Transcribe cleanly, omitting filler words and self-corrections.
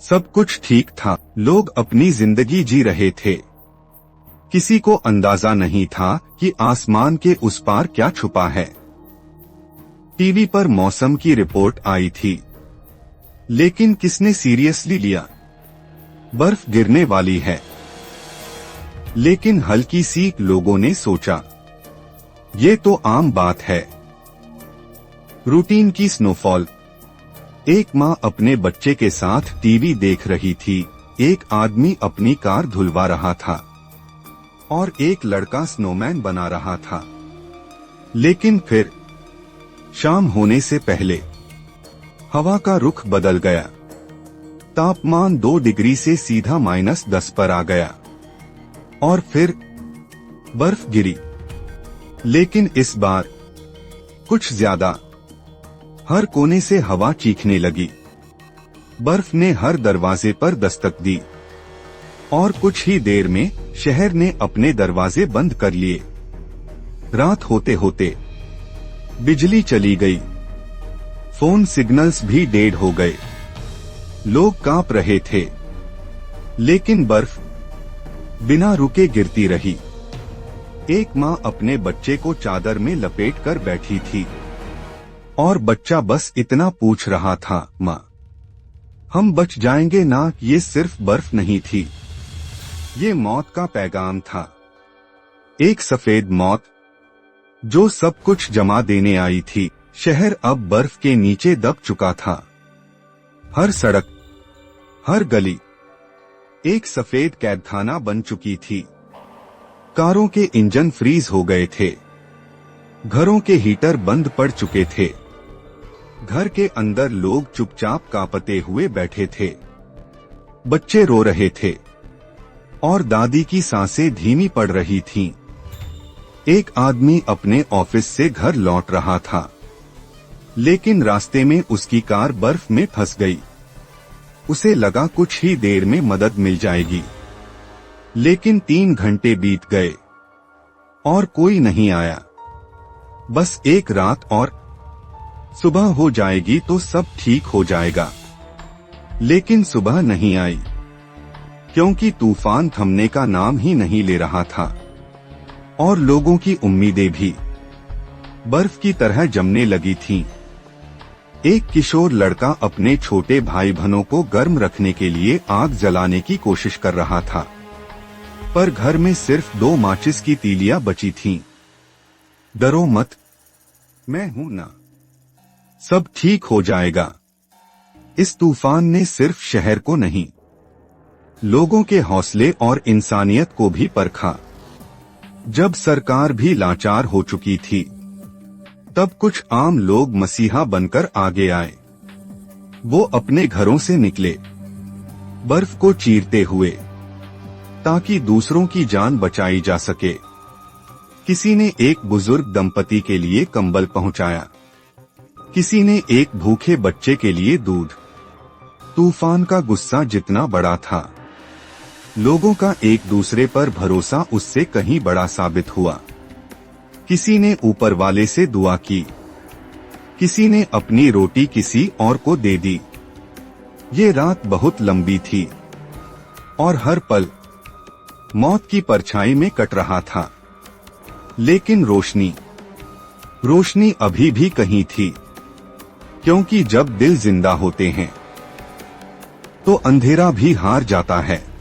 सब कुछ ठीक था, लोग अपनी जिंदगी जी रहे थे। किसी को अंदाजा नहीं था कि आसमान के उस पार क्या छुपा है। टीवी पर मौसम की रिपोर्ट आई थी, लेकिन किसने सीरियसली लिया? बर्फ गिरने वाली है, लेकिन हल्की सी लोगों ने सोचा ये तो आम बात है। रूटीन की स्नोफॉल। एक माँ अपने बच्चे के साथ टीवी देख रही थी। एक आदमी अपनी कार धुलवा रहा था और एक लड़का स्नोमैन बना रहा था। लेकिन फिर शाम होने से पहले हवा का रुख बदल गया। तापमान 2 डिग्री से सीधा -10 पर आ गया और फिर बर्फ गिरी, लेकिन इस बार कुछ ज्यादा। हर कोने से हवा चीखने लगी। बर्फ ने हर दरवाजे पर दस्तक दी और कुछ ही देर में शहर ने अपने दरवाजे बंद कर लिए। रात होते होते बिजली चली गई, फोन सिग्नल्स भी डेड हो गए। लोग कांप रहे थे, लेकिन बर्फ बिना रुके गिरती रही। एक माँ अपने बच्चे को चादर में लपेट कर बैठी थी और बच्चा बस इतना पूछ रहा था, माँ हम बच जाएंगे ना? ये सिर्फ बर्फ नहीं थी, ये मौत का पैगाम था। एक सफेद मौत जो सब कुछ जमा देने आई थी। शहर अब बर्फ के नीचे दब चुका था। हर सड़क, हर गली एक सफेद कैदखाना बन चुकी थी। कारों के इंजन फ्रीज हो गए थे, घरों के हीटर बंद पड़ चुके थे। घर के अंदर लोग चुपचाप कांपते हुए बैठे थे। बच्चे रो रहे थे और दादी की सांसें धीमी पड़ रही थीं। एक आदमी अपने ऑफिस से घर लौट रहा था, लेकिन रास्ते में उसकी कार बर्फ में फंस गई। उसे लगा कुछ ही देर में मदद मिल जाएगी, लेकिन 3 घंटे बीत गए और कोई नहीं आया। बस एक रात और सुबह हो जाएगी तो सब ठीक हो जाएगा। लेकिन सुबह नहीं आई, क्योंकि तूफान थमने का नाम ही नहीं ले रहा था और लोगों की उम्मीदें भी बर्फ की तरह जमने लगी थीं। एक किशोर लड़का अपने छोटे भाई बहनों को गर्म रखने के लिए आग जलाने की कोशिश कर रहा था, पर घर में सिर्फ 2 माचिस की तीलियां बची थीं। डरो मत, मैं हूं ना, सब ठीक हो जाएगा। इस तूफान ने सिर्फ शहर को नहीं, लोगों के हौसले और इंसानियत को भी परखा। जब सरकार भी लाचार हो चुकी थी, तब कुछ आम लोग मसीहा बनकर आगे आए। वो अपने घरों से निकले, बर्फ को चीरते हुए, ताकि दूसरों की जान बचाई जा सके। किसी ने एक बुजुर्ग दंपति के लिए कंबल पहुंचाया, किसी ने एक भूखे बच्चे के लिए दूध। तूफान का गुस्सा जितना बड़ा था, लोगों का एक दूसरे पर भरोसा उससे कहीं बड़ा साबित हुआ। किसी ने ऊपर वाले से दुआ की, किसी ने अपनी रोटी किसी और को दे दी। ये रात बहुत लंबी थी और हर पल मौत की परछाई में कट रहा था, लेकिन रोशनी अभी भी कहीं थी, क्योंकि जब दिल जिंदा होते हैं तो अंधेरा भी हार जाता है।